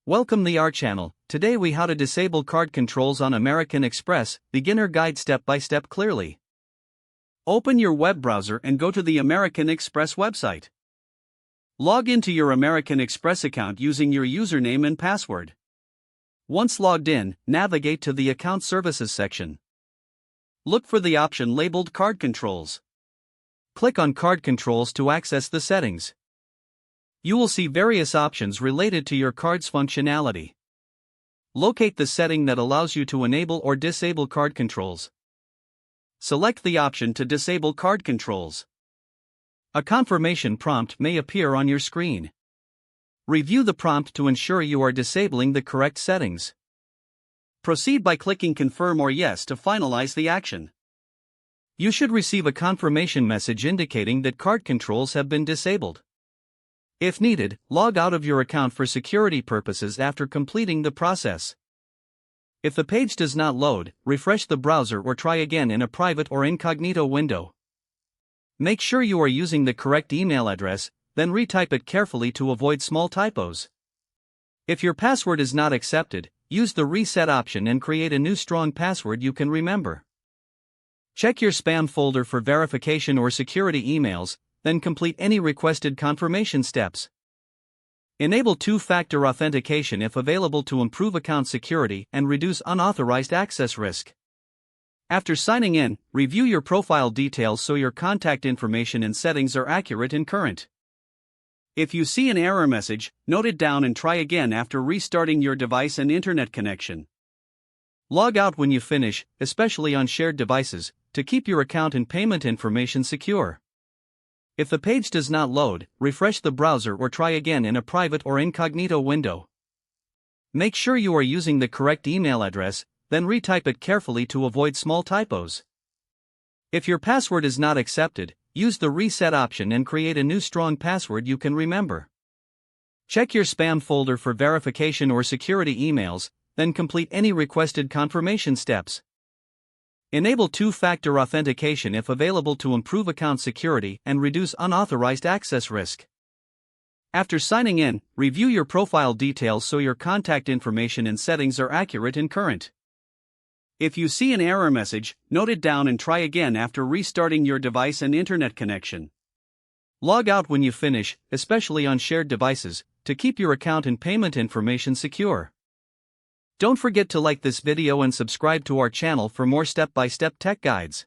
Welcome the our channel. Today we how to disable card controls on American Express, beginner guide step by step clearly. Open your web browser and go to the American Express website. Log into your American Express account using your username and password. Once logged in, navigate to the Account Services section. Look for the option labeled Card Controls. Click on Card Controls to access the settings. You will see various options related to your card's functionality. Locate the setting that allows you to enable or disable card controls. Select the option to disable card controls. A confirmation prompt may appear on your screen. Review the prompt to ensure you are disabling the correct settings. Proceed by clicking Confirm or Yes to finalize the action. You should receive a confirmation message indicating that card controls have been disabled. If needed, log out of your account for security purposes after completing the process. If the page does not load, refresh the browser or try again in a private or incognito window. Make sure you are using the correct email address, then retype it carefully to avoid small typos. If your password is not accepted, use the reset option and create a new strong password you can remember. Check your spam folder for verification or security emails, then complete any requested confirmation steps. Enable two-factor authentication if available to improve account security and reduce unauthorized access risk. After signing in, review your profile details so your contact information and settings are accurate and current. If you see an error message, note it down and try again after restarting your device and internet connection. Log out when you finish, especially on shared devices, to keep your account and payment information secure. If the page does not load, refresh the browser or try again in a private or incognito window. Make sure you are using the correct email address, then retype it carefully to avoid small typos. If your password is not accepted, use the reset option and create a new strong password you can remember. Check your spam folder for verification or security emails, then complete any requested confirmation steps. Enable two-factor authentication if available to improve account security and reduce unauthorized access risk. After signing in, review your profile details so your contact information and settings are accurate and current. If you see an error message, note it down and try again after restarting your device and internet connection. Log out when you finish, especially on shared devices, to keep your account and payment information secure. Don't forget to like this video and subscribe to our channel for more step-by-step tech guides.